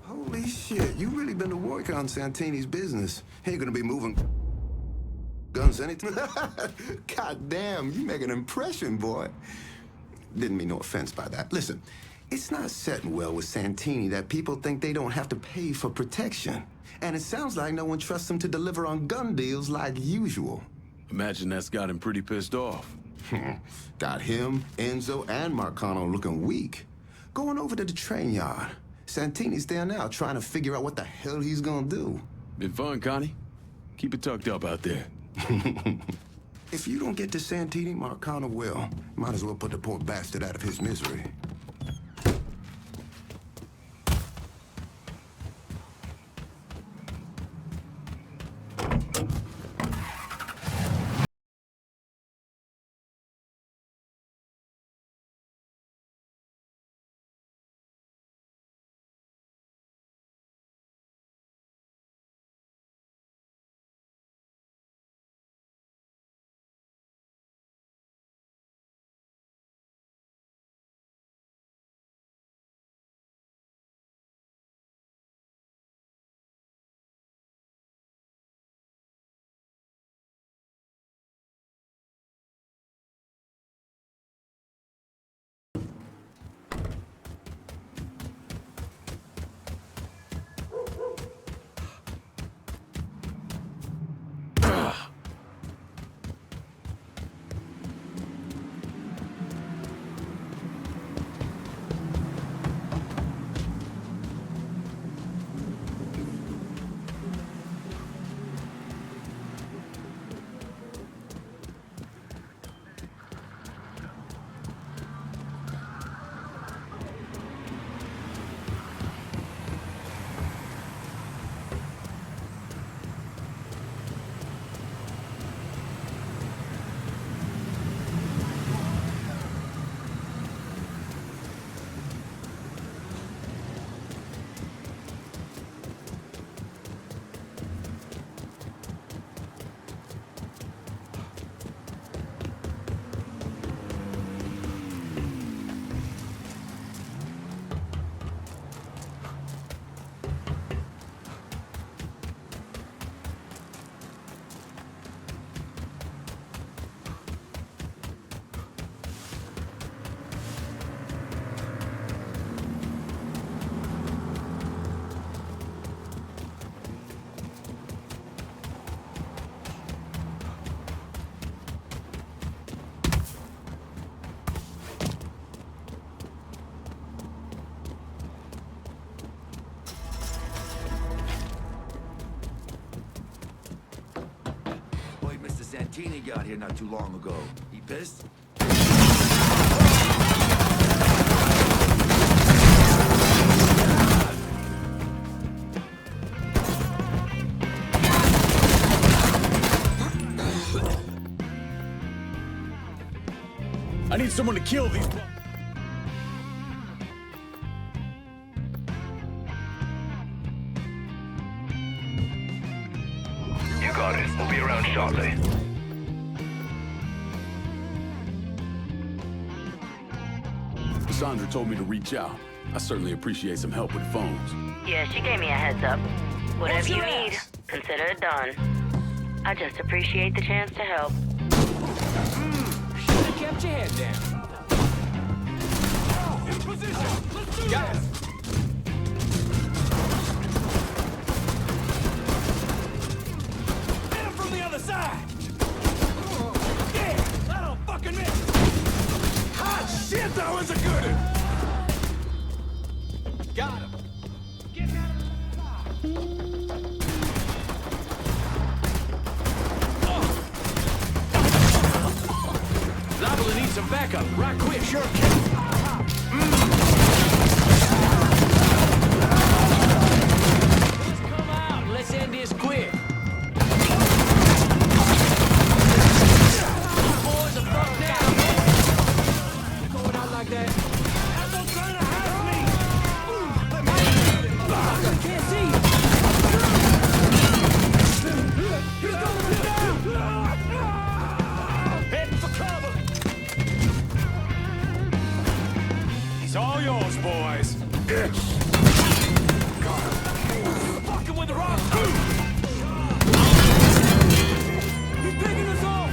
Holy shit, you really been to work on Santini's business. Ain't gonna be moving guns anything. God damn, you make an impression, boy. Didn't mean no offense by that. Listen, it's not setting well with Santini that people think they don't have to pay for protection. And it sounds like no one trusts him to deliver on gun deals like usual. Imagine that's got him pretty pissed off. Got him, Enzo, and Marcano looking weak. Going over to the train yard. Santini's there now trying to figure out what the hell he's gonna do. Been fun, Connie. Keep it tucked up out there. If you don't get to Santini, Marcano will. Might as well put the poor bastard out of his misery. Santini got here not too long ago. He pissed? I need someone to kill these... You got it. We'll be around shortly. Sandra told me to reach out. I certainly appreciate some help with phones. Yeah, she gave me a heads up. Whatever you need, consider it done. I just appreciate the chance to help. Should've kept your head down. In position! Let's do this! Hit him from the other side! Yeah! That'll fucking miss! Hot shit, that was a good one! Got him! Getting out of the Liable to need some backup, right quick. Sure can. Let's come out. Let's end this quick. Boys are fucked down. Going out like that. Asshole trying to have me! I can't see! He's going down! Heading for cover! He's all yours, boys. Fucking with the rock! He's picking us off!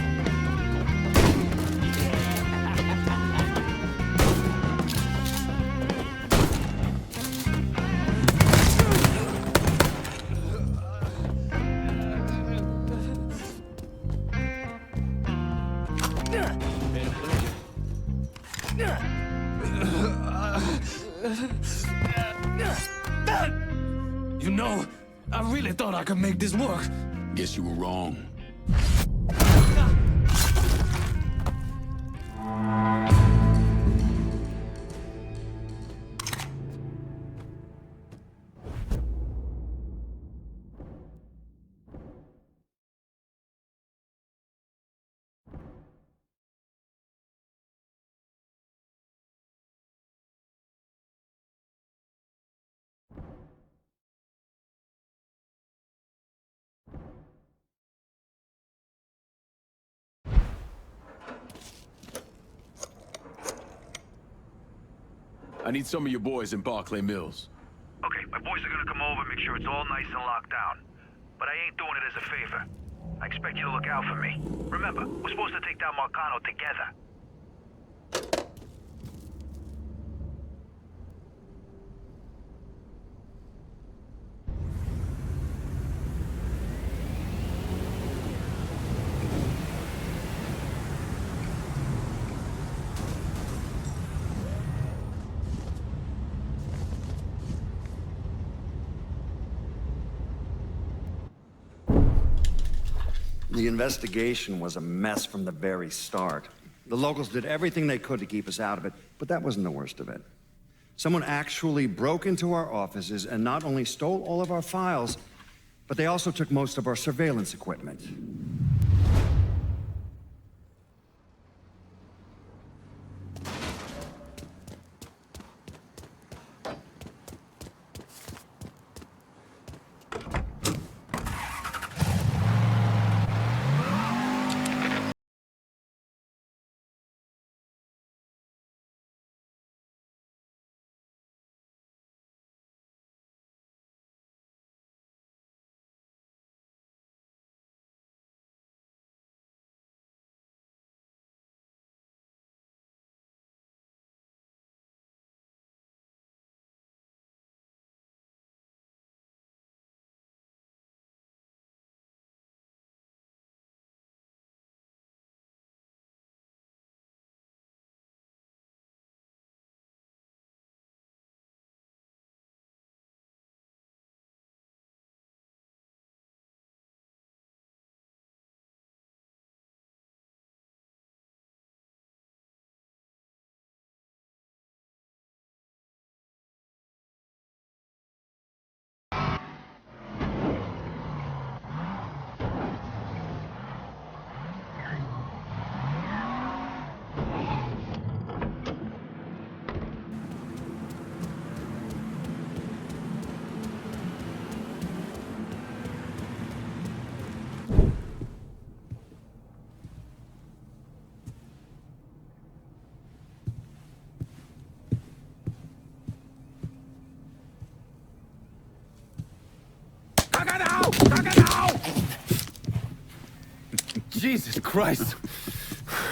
You know, I really thought I could make this work. Guess you were wrong. I need some of your boys in Barclay Mills. Okay, my boys are gonna come over, make sure it's all nice and locked down. But I ain't doing it as a favor. I expect you to look out for me. Remember, we're supposed to take down Marcano together. The investigation was a mess from the very start. The locals did everything they could to keep us out of it, but that wasn't the worst of it. Someone actually broke into our offices and not only stole all of our files, but they also took most of our surveillance equipment. Jesus Christ.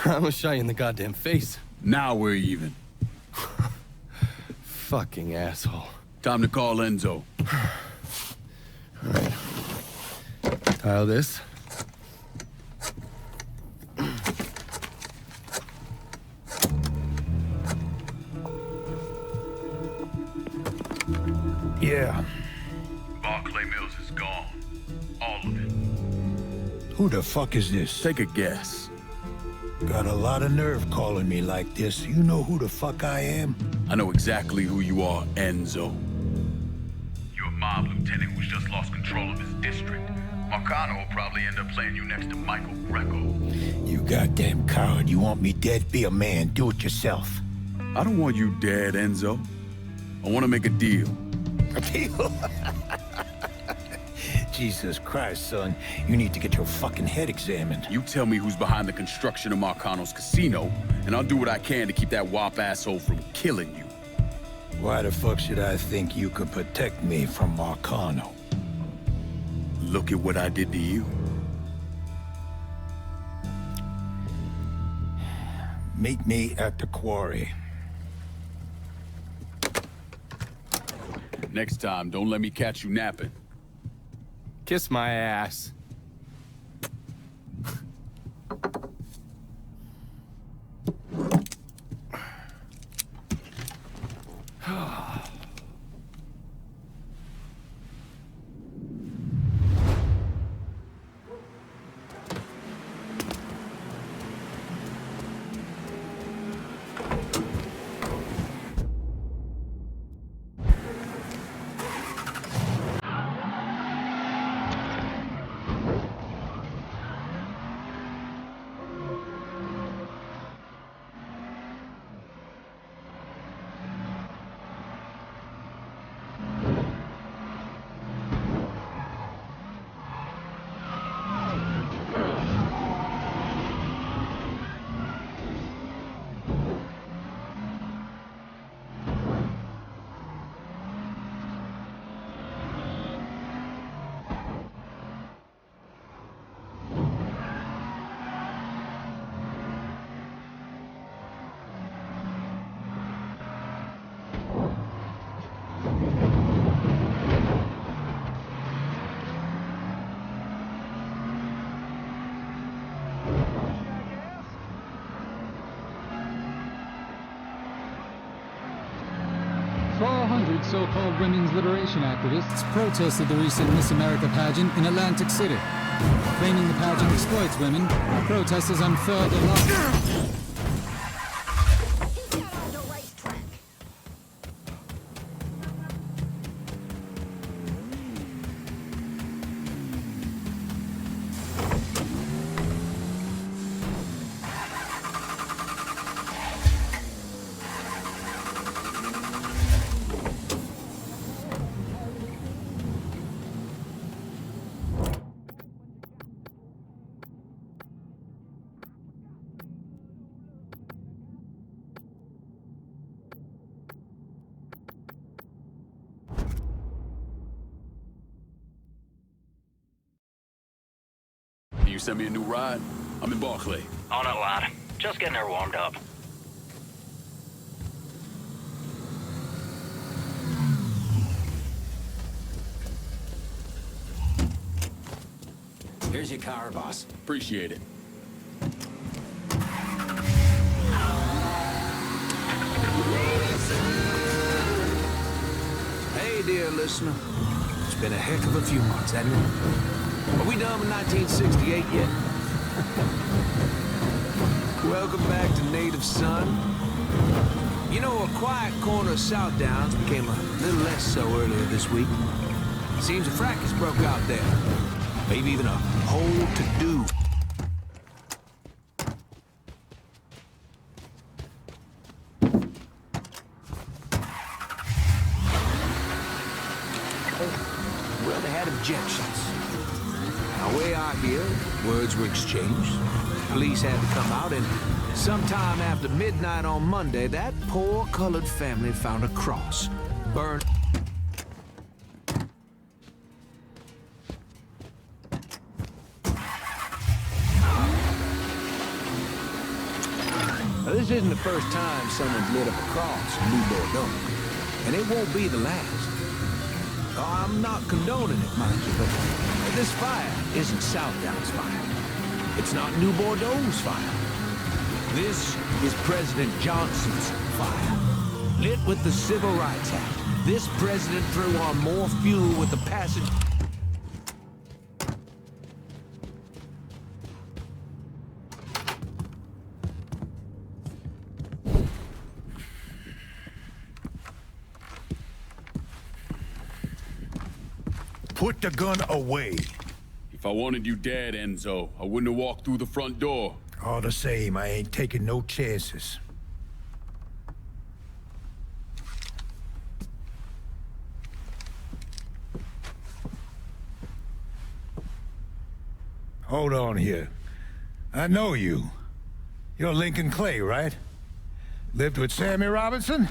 I'm gonna shot you in the goddamn face. Now we're even. Fucking asshole. Time to call Enzo. Alright. Tile this. Yeah. Barclay Mills is gone. All of it. Who the fuck is this? Take a guess. Got a lot of nerve calling me like this. You know who the fuck I am? I know exactly who you are, Enzo. You're a mob lieutenant who's just lost control of his district. Marcano will probably end up playing you next to Michael Greco. You goddamn coward. You want me dead? Be a man. Do it yourself. I don't want you dead, Enzo. I want to make a deal. A deal? Jesus Christ, son. You need to get your fucking head examined. You tell me who's behind the construction of Marcano's casino, and I'll do what I can to keep that wop asshole from killing you. Why the fuck should I think you could protect me from Marcano? Look at what I did to you. Meet me at the quarry. Next time, don't let me catch you napping. Kiss my ass. So-called women's liberation activists protested the recent Miss America pageant in Atlantic City. Claiming the pageant exploits women, protesters unfurled their lawsuit. You send me a new ride? I'm in Barclay. On a lot. Just getting her warmed up. Here's your car, boss. Appreciate it. Hey, dear listener. It's been a heck of a few months, hasn't it? Are we done with 1968 yet? Welcome back to Native Son. You know, a quiet corner of South Downs became a little less so earlier this week. Seems a fracas broke out there. Maybe even a whole to-do. Well, they had objections. Now, way out here, words were exchanged. Police had to come out, and sometime after midnight on Monday, that poor colored family found a cross burned. This isn't the first time someone's lit up a cross in New Bordeaux. And it won't be the last. Oh, I'm not condoning it, mind you, but this fire isn't Southdown's fire. It's not New Bordeaux's fire. This is President Johnson's fire. Lit with the Civil Rights Act. This president threw on more fuel with the passage... Put the gun away. If I wanted you dead, Enzo, I wouldn't have walked through the front door. All the same, I ain't taking no chances. Hold on here. I know you. You're Lincoln Clay, right? Lived with Sammy Robinson?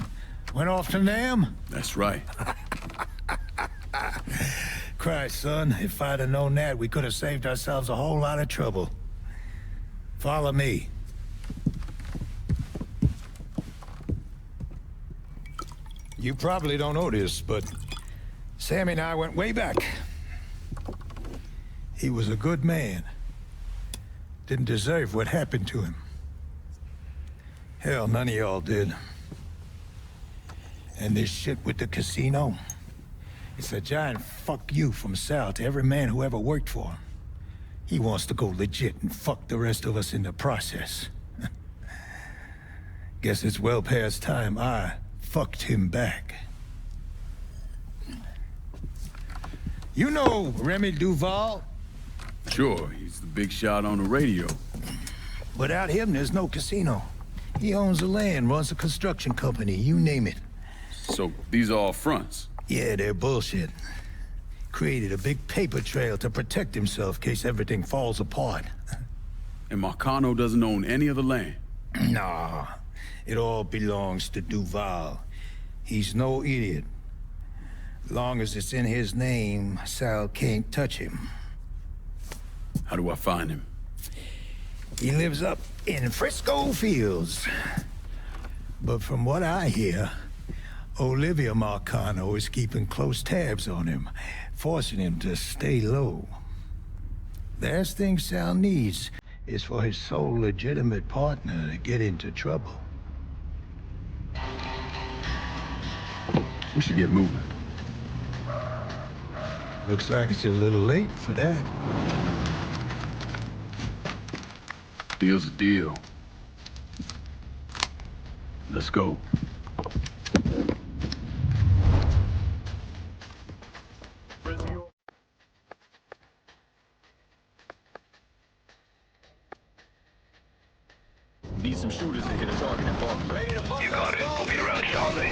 Went off to Nam? That's right. Christ, son, if I'd have known that, we could have saved ourselves a whole lot of trouble. Follow me. You probably don't know this, but Sammy and I went way back. He was a good man. Didn't deserve what happened to him. Hell, none of y'all did. And this shit with the casino, it's a giant fuck you from Sal to every man who ever worked for him. He wants to go legit and fuck the rest of us in the process. Guess it's well past time I fucked him back. You know Remy Duval? Sure, he's the big shot on the radio. Without him, there's no casino. He owns the land, runs a construction company, you name it. So, these are all fronts? Yeah, they're bullshit. Created a big paper trail to protect himself in case everything falls apart. And Marcano doesn't own any of the land? Nah, it all belongs to Duval. He's no idiot. Long as it's in his name, Sal can't touch him. How do I find him? He lives up in Frisco Fields. But from what I hear, Olivia Marcano is keeping close tabs on him, forcing him to stay low. The last thing Sal needs is for his sole legitimate partner to get into trouble. We should get moving. Looks like it's a little late for that. Deal's a deal. Let's go. Need some shooters to hit a target in Baltimore. You got it. We'll be around shortly.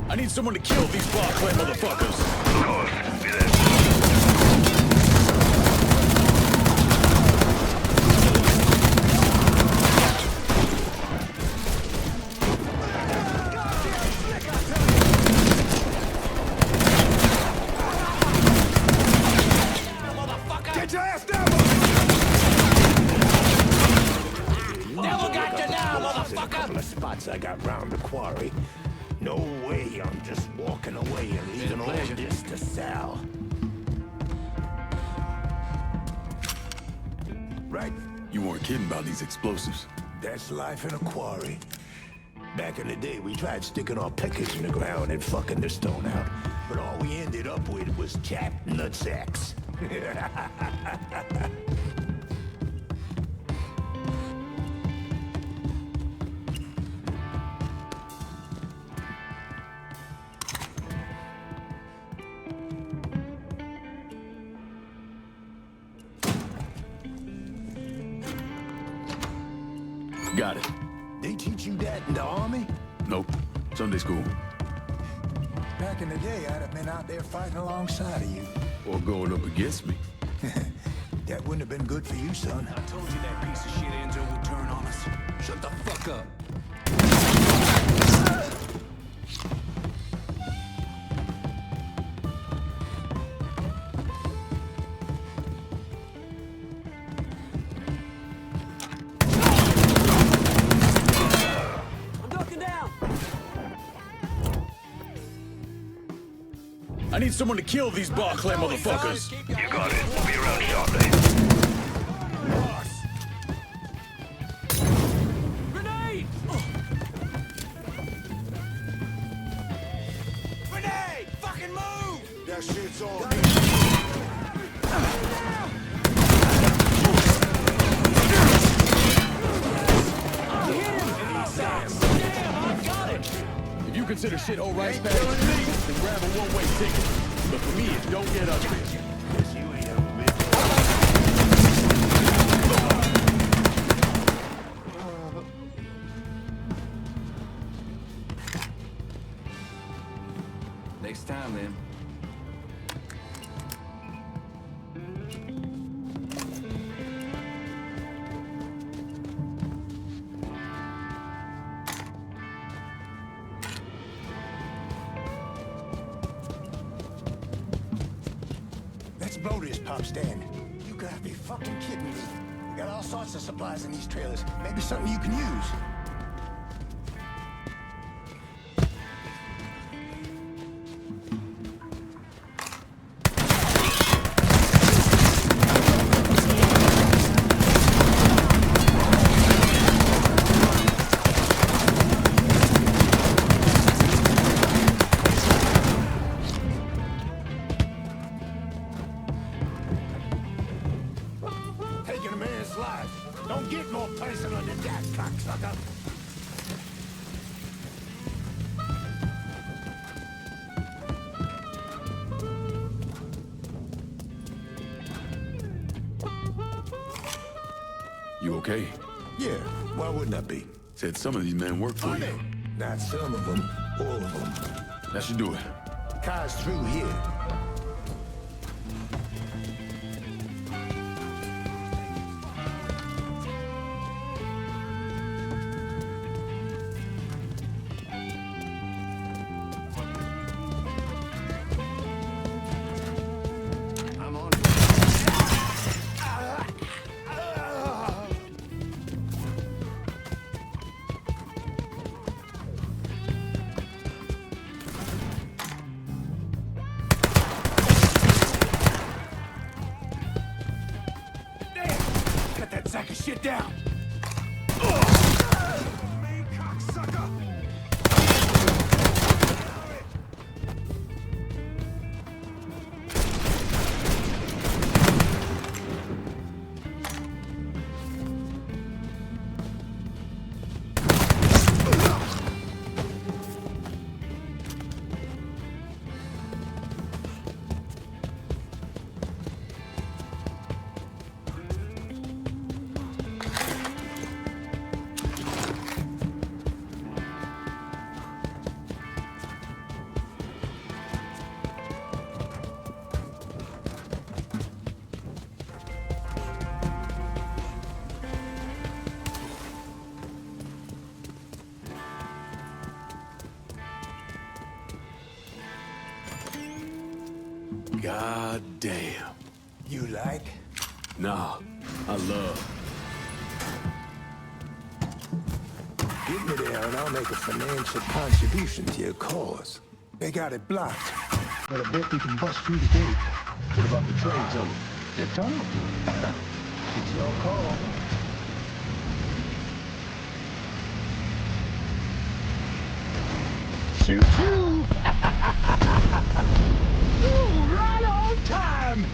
I need someone to kill these Block Clan motherfuckers. Get your ass down! Never got you now, motherfucker! Spots quarry. No way I'm just walking away and leaving all this to Sal. Right? You weren't kidding about these explosives. That's life in a quarry. Back in the day, we tried sticking our pickers in the ground and fucking the stone out. But all we ended up with was chapped nutsacks. Got it. They teach you that in the army? Nope. Sunday school. Back in the day, I'd have been out there fighting alongside of you. Or going up against me. That wouldn't have been good for you, son. I told you that piece of shit Enzo would turn on us. Shut the fuck up. I need someone to kill these Barclay motherfuckers. You got it. We'll be around shortly. Grenade! Grenade! Fucking move! That shit's all If you consider shit old rice bags, then grab a one-way ticket. But for me, it's don't get ugly. Yes, you ain't ever been. Next time, then. Let's blow this pop stand. You gotta be fucking kidding me. We got all sorts of supplies in these trailers. Maybe something you can use. Taking a man's life. Don't get more personal than that, cocksucker. You okay? Yeah, why wouldn't I be? Said some of these men work for you. Not some of them, all of them. That should do it. Car's through here. I'm on Cut that sack of shit down. me, cocksucker! God damn. You like? Nah, I love. Good. Meet me there and I'll make a financial contribution to your cause. They got it blocked, but I bet we can bust through the gate. What about the train tunnel? The tunnel? It's your call. Choo-choo! Ooh, right on time!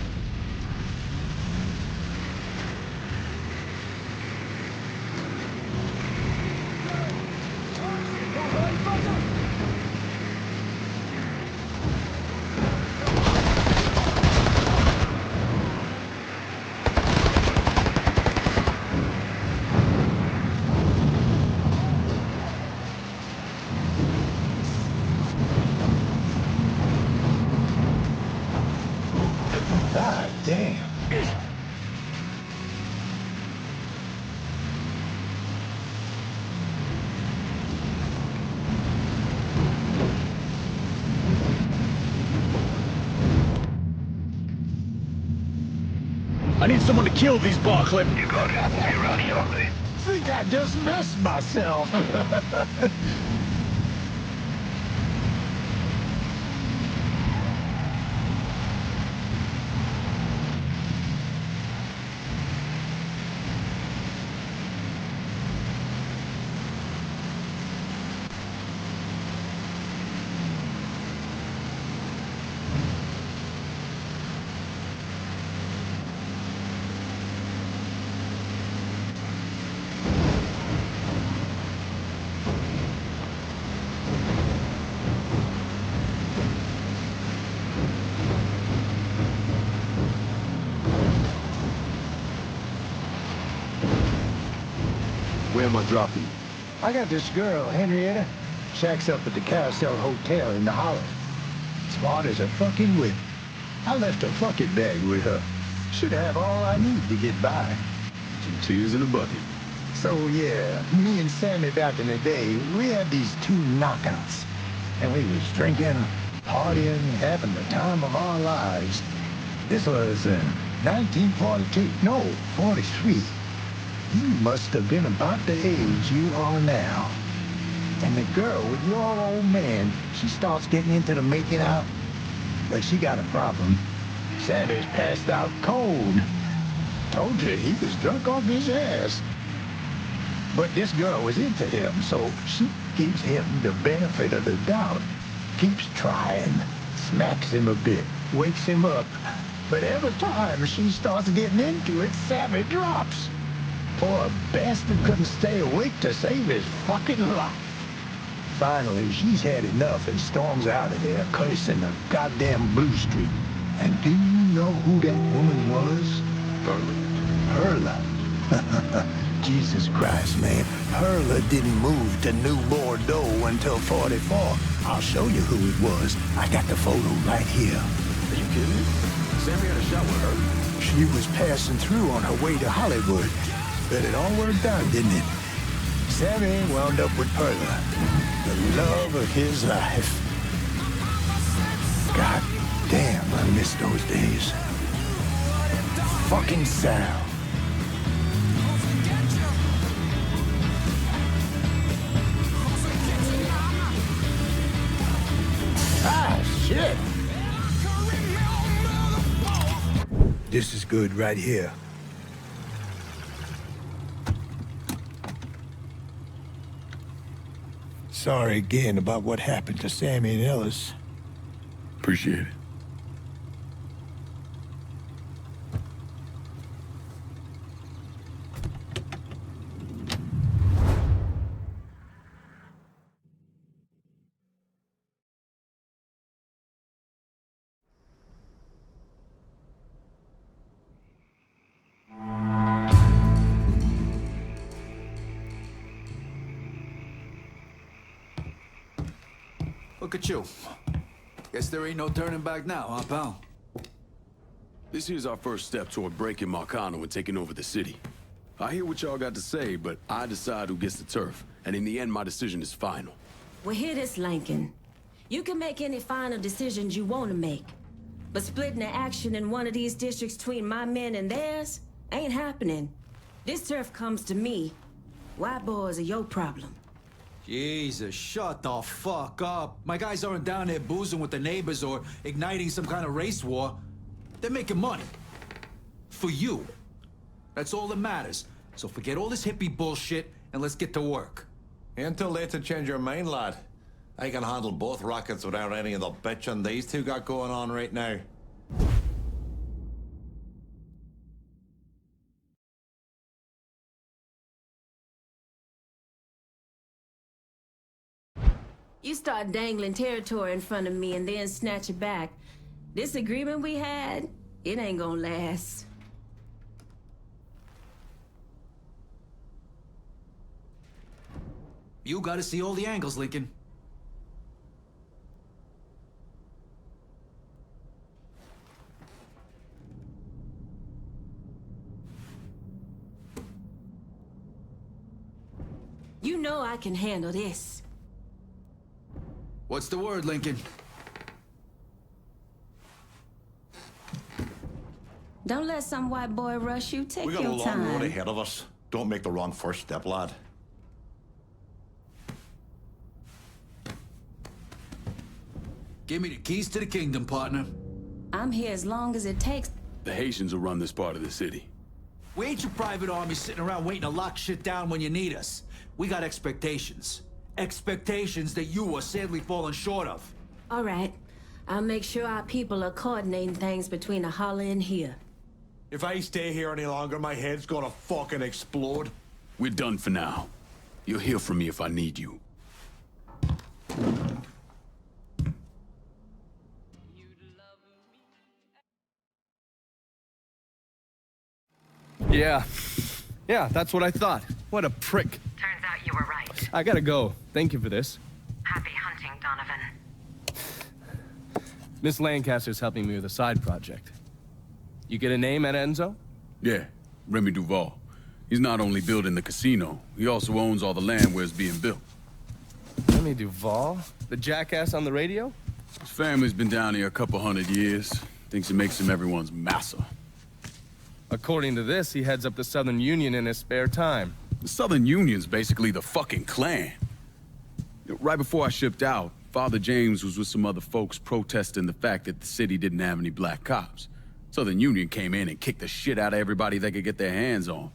God damn. I need someone to kill these bar clip. You got it. We'll be around shortly. Think I just messed myself. Where am I dropping you? I got this girl, Henrietta. Shacks up at the Carousel Hotel in the Hollow. Smart as a fucking whip. I left a bucket bag with her. Should have all I need to get by. 2 tears in a bucket. So yeah, me and Sammy back in the day, we had these 2 knockouts. And we was drinking, partying, having the time of our lives. This was 1942. No, 43. You must have been about the age you are now. And the girl with your old man, she starts getting into the making out. But she got a problem. Sammy's passed out cold. Told you he was drunk off his ass. But this girl was into him, so she gives him the benefit of the doubt. Keeps trying. Smacks him a bit. Wakes him up. But every time she starts getting into it, Sammy drops. Poor bastard couldn't stay awake to save his fucking life. Finally, she's had enough and storms out of there, cursing the goddamn Blue Street. And do you know who that woman was? Perla. Jesus Christ, man. Perla didn't move to New Bordeaux until 44. I'll show you who it was. I got the photo right here. Are you kidding me? Sammy had a shot with her? She was passing through on her way to Hollywood. But it all worked out, didn't it? Sammy wound up with Perla, the love of his life. God damn, I miss those days. Fucking Sal. Ah, shit! This is good right here. Sorry again about what happened to Sammy and Ellis. Appreciate it. Look at you. Guess there ain't no turning back now, huh, pal? This here's our first step toward breaking Marcano and taking over the city. I hear what y'all got to say, but I decide who gets the turf. And in the end, my decision is final. Well, hear this, Lincoln. You can make any final decisions you want to make. But splitting the action in one of these districts between my men and theirs ain't happening. This turf comes to me. White boys are your problem. Jesus, shut the fuck up. My guys aren't down there boozing with the neighbors or igniting some kind of race war. They're making money. For you. That's all that matters. So forget all this hippie bullshit and let's get to work. Ain't too late to change your mind, lad. I can handle both rackets without any of the bitching these two got going on right now. You start dangling territory in front of me and then snatch it back. This agreement we had, it ain't gonna last. You gotta see all the angles, Lincoln. You know I can handle this. What's the word, Lincoln? Don't let some white boy rush you. Take We got a your long time. road ahead of us. Don't make the wrong first step, lad. Give me the keys to the kingdom, partner. I'm here as long as it takes. The Haitians will run this part of the city. We ain't your private army sitting around waiting to lock shit down when you need us. We got expectations. Expectations that you are sadly falling short of. All right. I'll make sure our people are coordinating things between the holler and here. If I stay here any longer, my head's gonna fucking explode. We're done for now. You'll hear from me if I need you. Yeah, that's what I thought. What a prick. Turns out you were right. I gotta go. Thank you for this. Happy hunting, Donovan. Miss Lancaster's helping me with a side project. You get a name at Enzo? Yeah, Remy Duval. He's not only building the casino, he also owns all the land where it's being built. Remy Duval? The jackass on the radio? His family's been down here a couple 100 years. Thinks it makes him everyone's massa. According to this, he heads up the Southern Union in his spare time. The Southern Union's basically the fucking Klan. Right before I shipped out, Father James was with some other folks protesting the fact that the city didn't have any black cops. Southern Union came in and kicked the shit out of everybody they could get their hands on.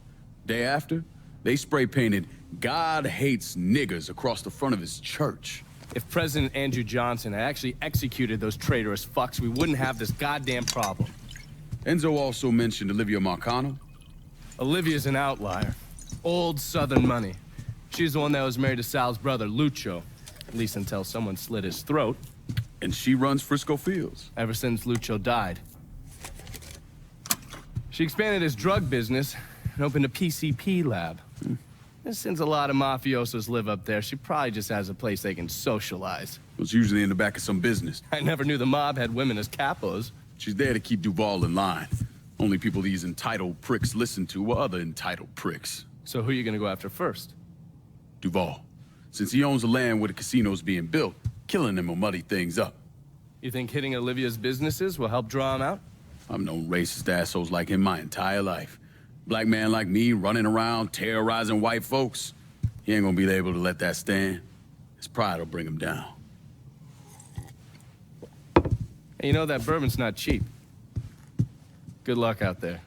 Day after, they spray-painted "God hates niggers" across the front of his church. If President Andrew Johnson had actually executed those traitorous fucks, we wouldn't have this goddamn problem. Enzo also mentioned Olivia Marcano. Olivia's an outlier. Old Southern money. She's the one that was married to Sal's brother, Lucho. At least until someone slit his throat. And she runs Frisco Fields. Ever since Lucho died. She expanded his drug business and opened a PCP lab. And since a lot of mafiosos live up there, she probably just has a place they can socialize. It's usually in the back of some business. I never knew the mob had women as capos. She's there to keep Duval in line. Only people these entitled pricks listen to were other entitled pricks. So who are you gonna go after first? Duval. Since he owns the land where the casino's being built, killing him will muddy things up. You think hitting Olivia's businesses will help draw him out? I've known racist assholes like him my entire life. Black man like me running around terrorizing white folks. He ain't gonna be able to let that stand. His pride will bring him down. Hey, you know that bourbon's not cheap. Good luck out there.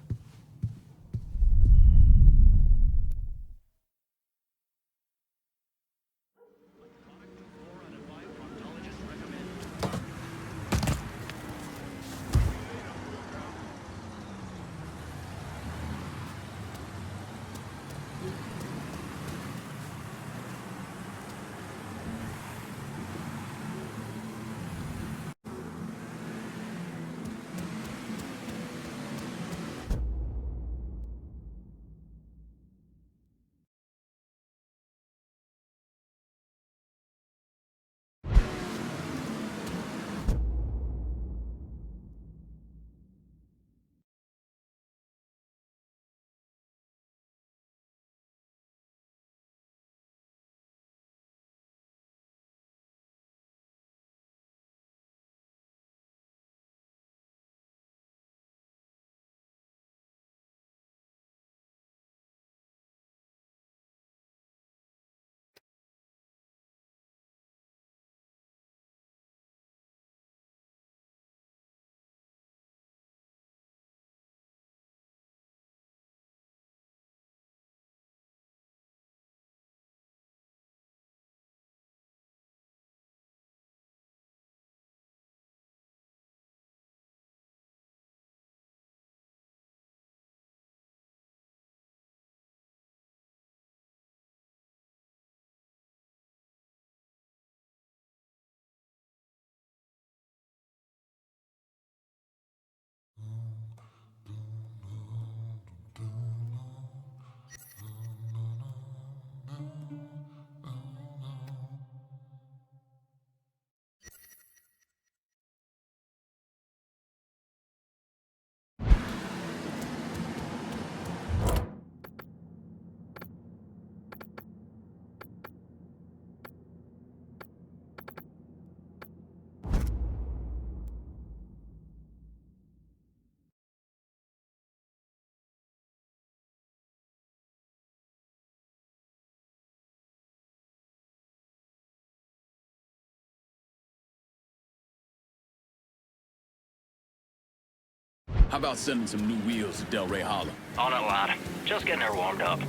How about sending some new wheels to Delray Hollow? On it, lad. Just getting her warmed up.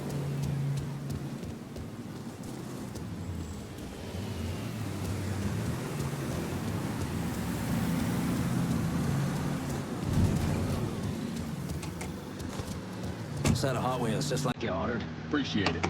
Set of Hot Wheels, just like you ordered. Appreciate it.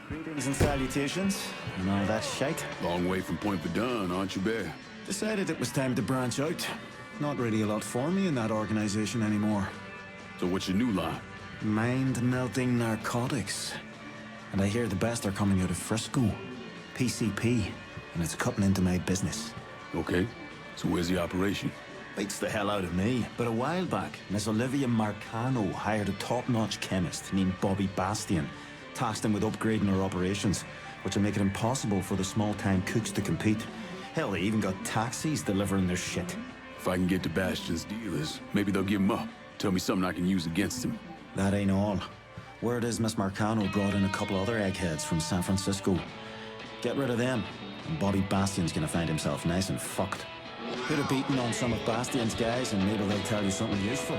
Greetings and salutations, and all that shite. Long way from Point Verdun, aren't you, Bear? Decided it was time to branch out. Not really a lot for me in that organization anymore. So what's your new line? Mind-melting narcotics. And I hear the best are coming out of Frisco. PCP, and it's cutting into my business. Okay, so where's the operation? Beats the hell out of me, but a while back, Miss Olivia Marcano hired a top-notch chemist named Bobby Bastian, tasked him with upgrading her operations, which will make it impossible for the small-time cooks to compete. Hell, they even got taxis delivering their shit. If I can get to Bastian's dealers, maybe they'll give him up. Tell me something I can use against him. That ain't all. Word is Miss Marcano brought in a couple other eggheads from San Francisco. Get rid of them, and Bobby Bastian's gonna find himself nice and fucked. Could have beaten on some of Bastian's guys, and maybe they'll tell you something useful.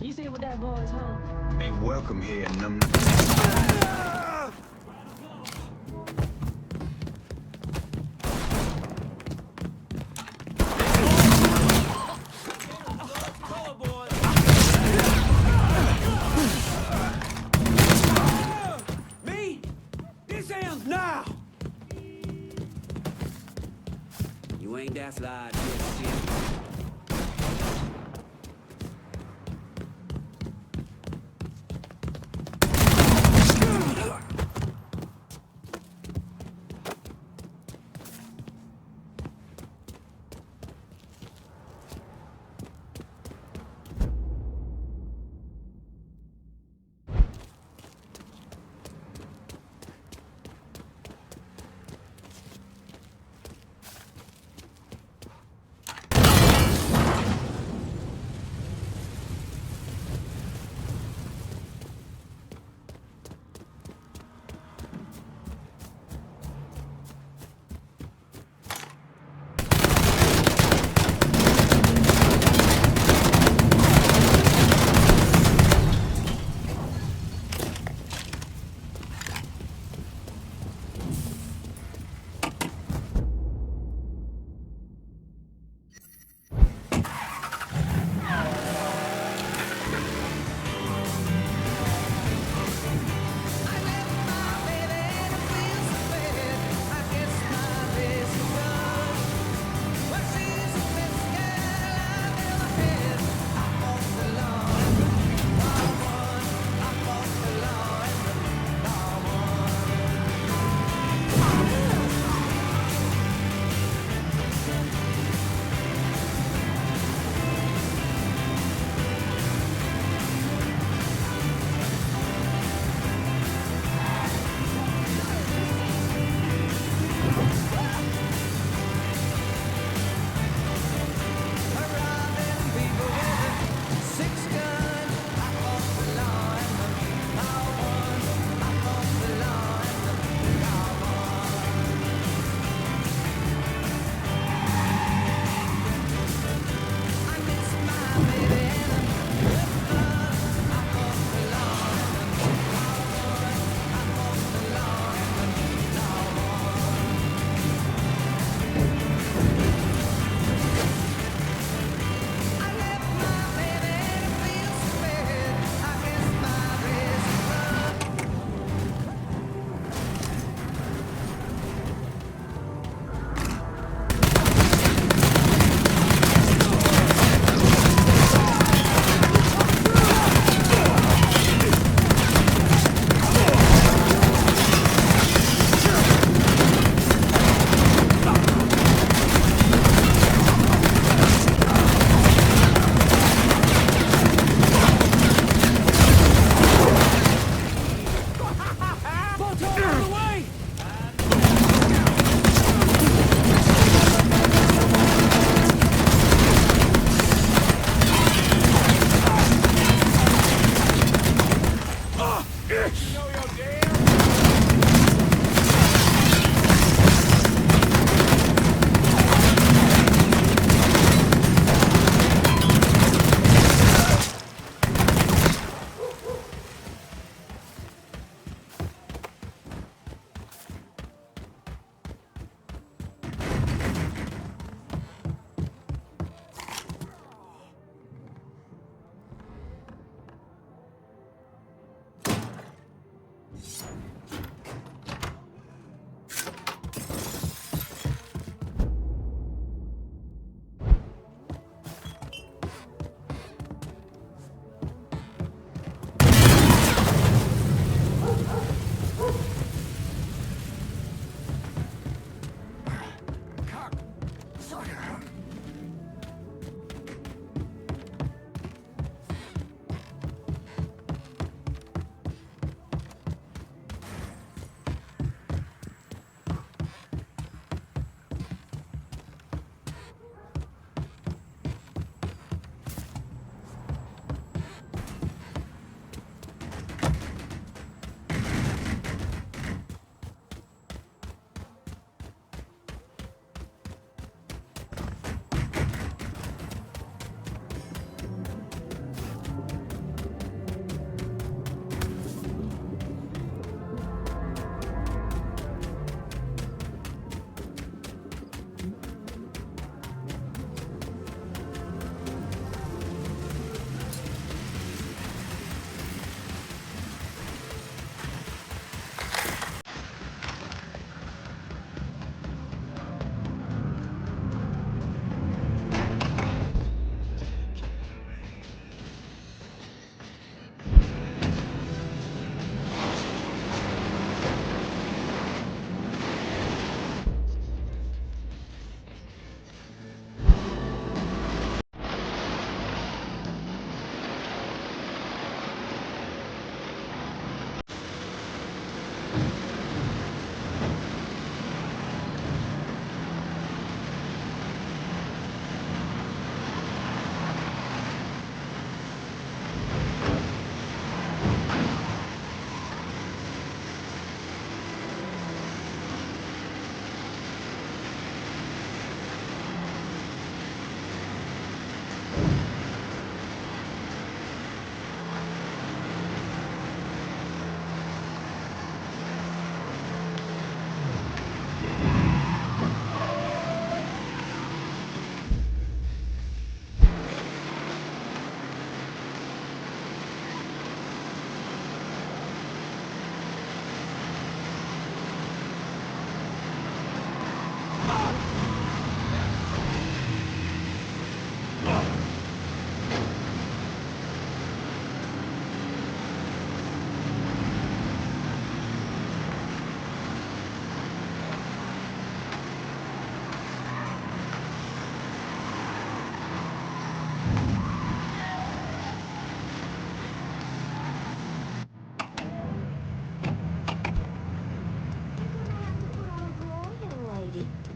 You see what that boy's home? Ain't welcome here, that's like this.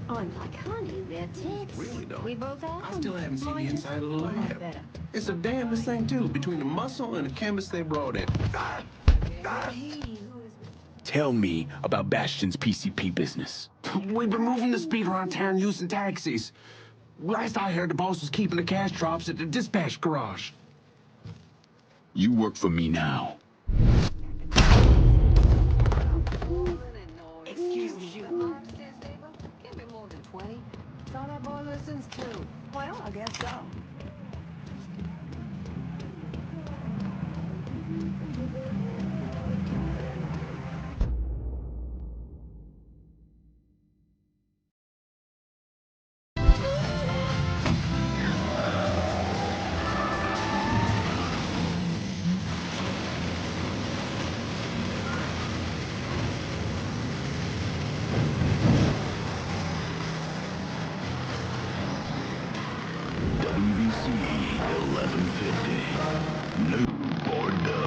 I'm like honey, they're tits. Really though. We both have I still haven't seen the inside of the lab. It's a damnest thing too, between the muscle and the chemist they brought in. Tell me about Bastian's PCP business. We've been moving the speed around town using taxis. Last I heard, the boss was keeping the cash drops at the dispatch garage. You work for me now. Excuse me. Give me more than 20. Thought that boy listens too. Well, I guess so. WBC 1150. New Bordeaux.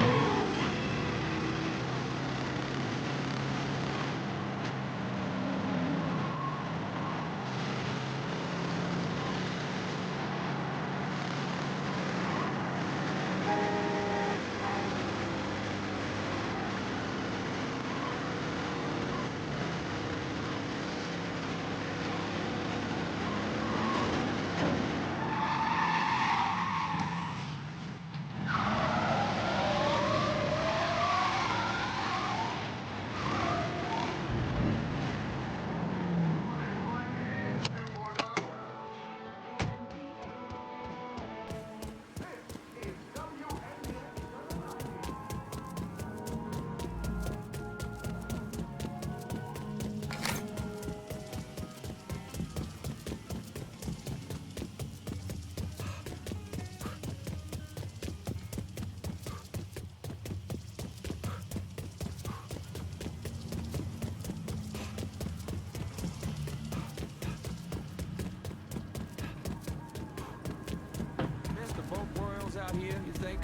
Out here, you think?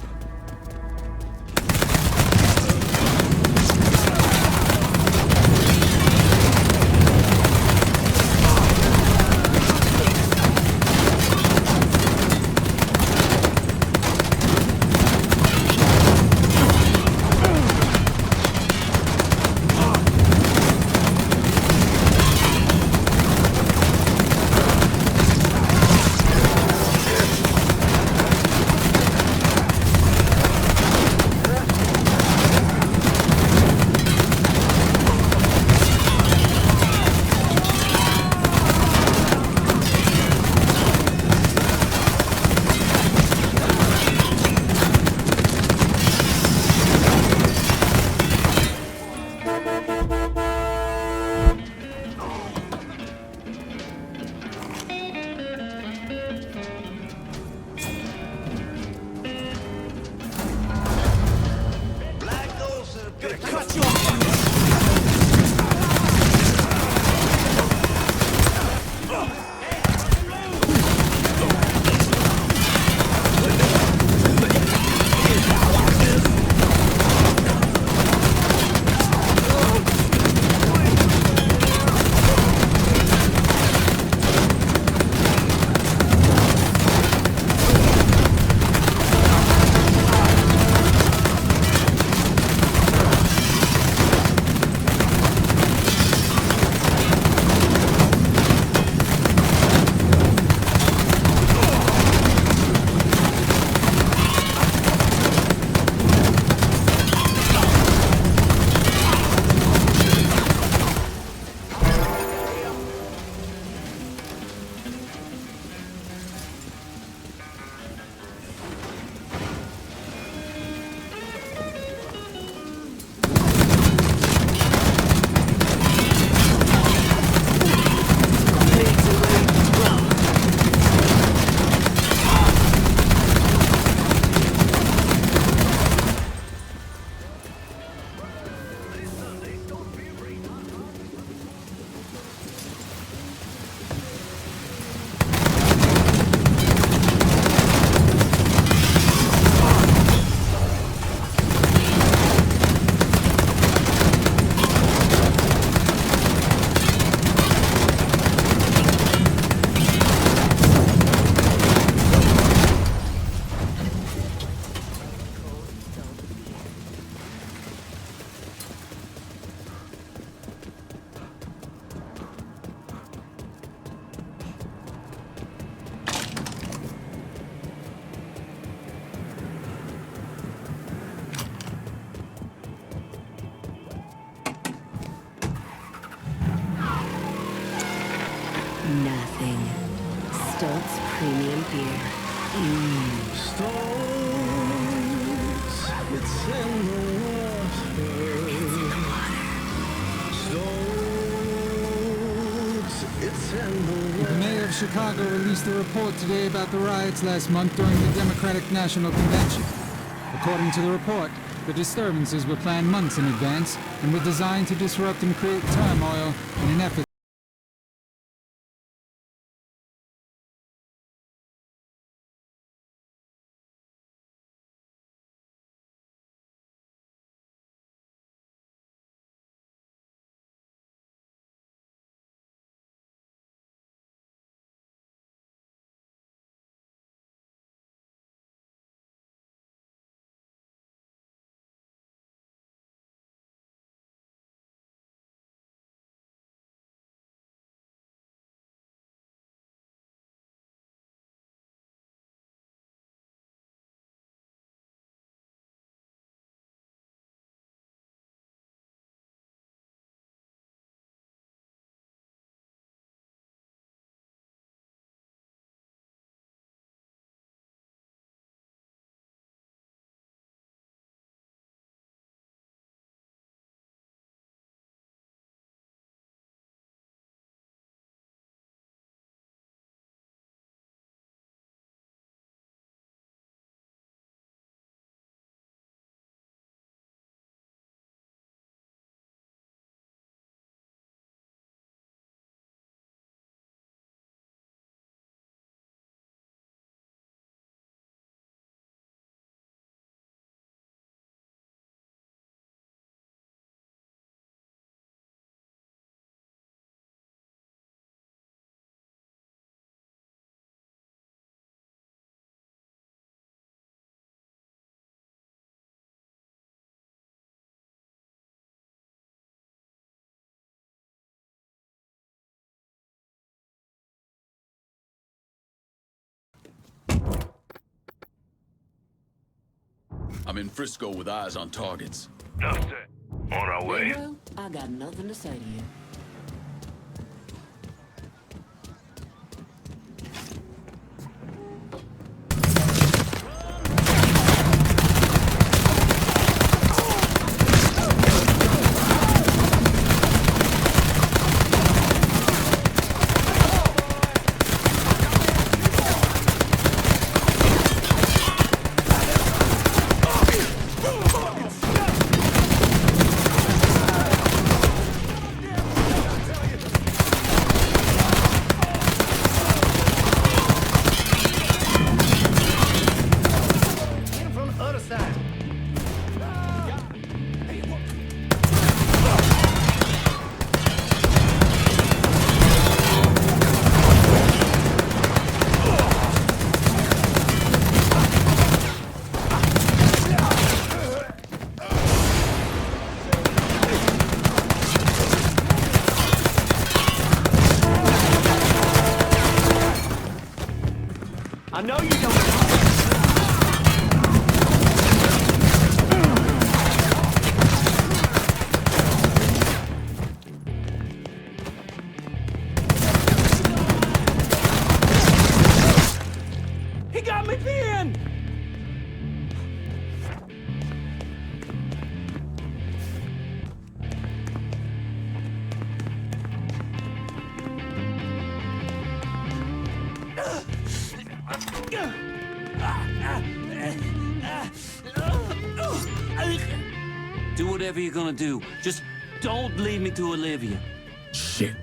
premium gear. Stones, it's in the water. Stones, it's in the water. The mayor of Chicago released a report today about the riots last month during the Democratic National Convention. According to the report, the disturbances were planned months in advance and were designed to disrupt and create turmoil in an effort. I'm in Frisco with eyes on targets. That's it. On our way. Well, I got nothing to say to you. I know you don't. He got me pinned! Do whatever you're gonna do. Just don't leave me to Olivia. Shit.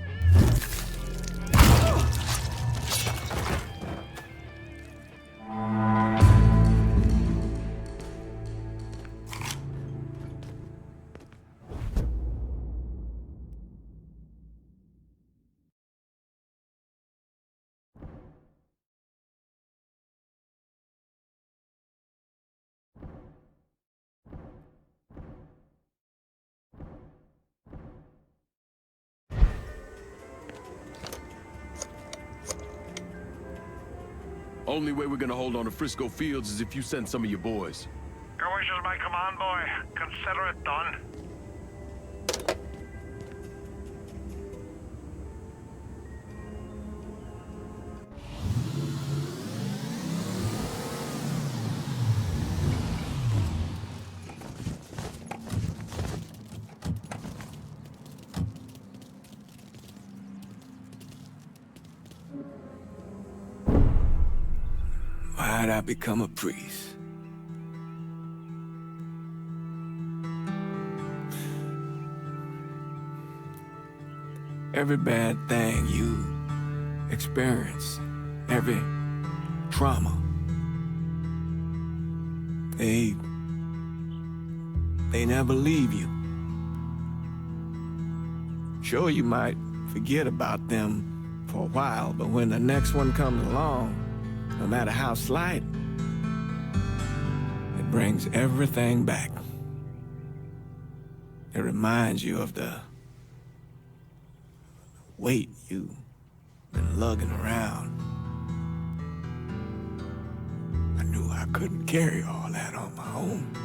Only way we're gonna hold on to Frisco Fields is if you send some of your boys. Your wishes may come on, boy. Consider it done. night I become a priest. Every bad thing you experience, every trauma, they never leave you. Sure, you might forget about them for a while, but when the next one comes along, no matter how slight, it brings everything back. It reminds you of the weight you've been lugging around. I knew I couldn't carry all that on my own.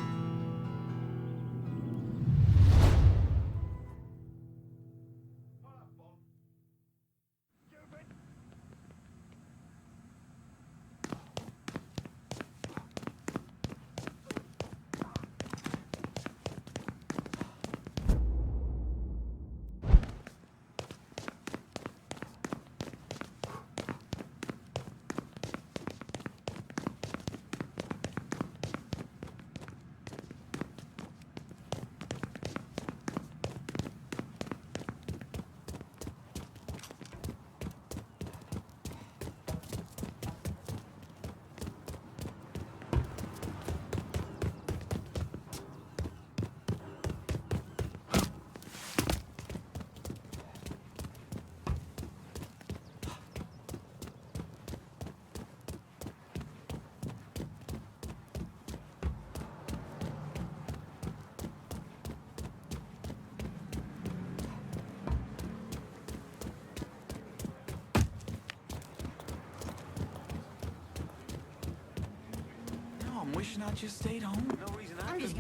I'm wishing I just stayed home. No reason I'm just...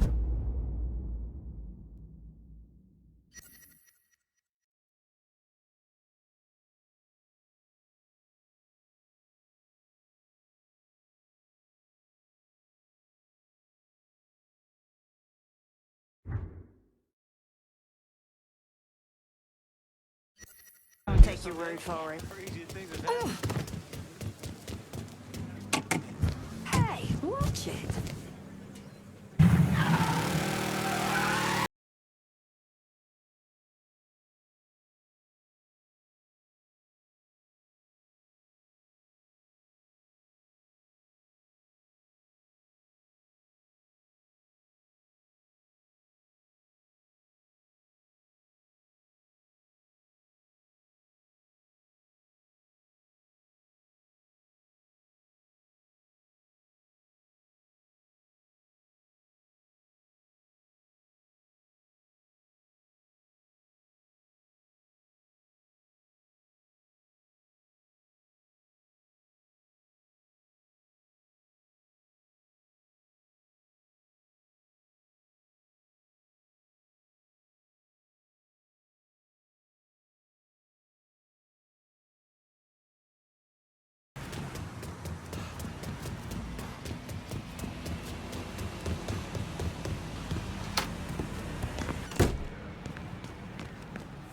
I'll take your word for it. Hey, watch it.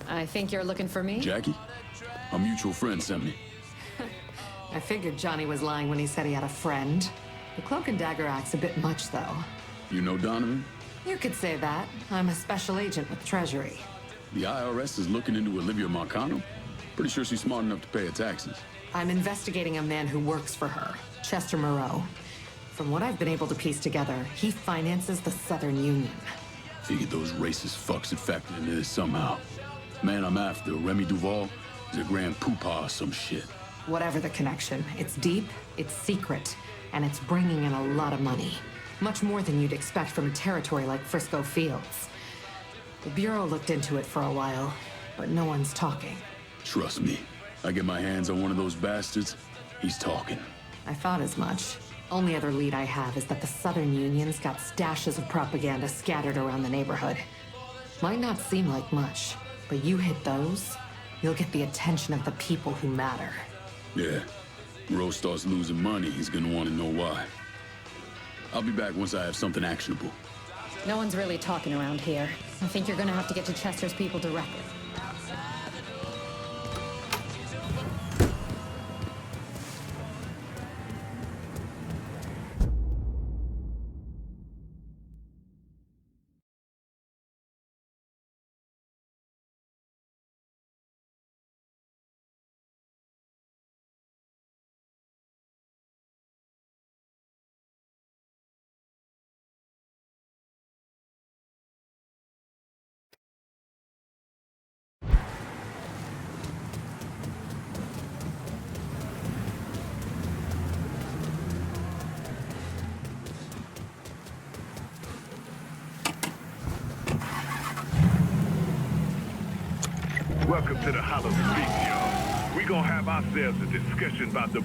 I think you're looking for me? Jackie? A mutual friend sent me. I figured Johnny was lying when he said he had a friend. The cloak and dagger act's a bit much, though. You know Donovan? You could say that. I'm a special agent with Treasury. The IRS is looking into Olivia Marcano? Pretty sure she's smart enough to pay her taxes. I'm investigating a man who works for her, Chester Moreau. From what I've been able to piece together, he finances the Southern Union. Figured those racist fucks had factored into this somehow. Man I'm after, Remy Duval, is a grand poopah or some shit. Whatever the connection, it's deep, it's secret, and it's bringing in a lot of money. Much more than you'd expect from a territory like Frisco Fields. The Bureau looked into it for a while, but no one's talking. Trust me, I get my hands on one of those bastards, he's talking. I thought as much. Only other lead I have is that the Southern Union's got stashes of propaganda scattered around the neighborhood. Might not seem like much, but you hit those, you'll get the attention of the people who matter. Yeah. Rose starts losing money, he's gonna want to know why. I'll be back once I have something actionable. No one's really talking around here. I think you're gonna have to get to Chester's people directly. Welcome to the Hollow Street, y'all. We gonna have ourselves a discussion about the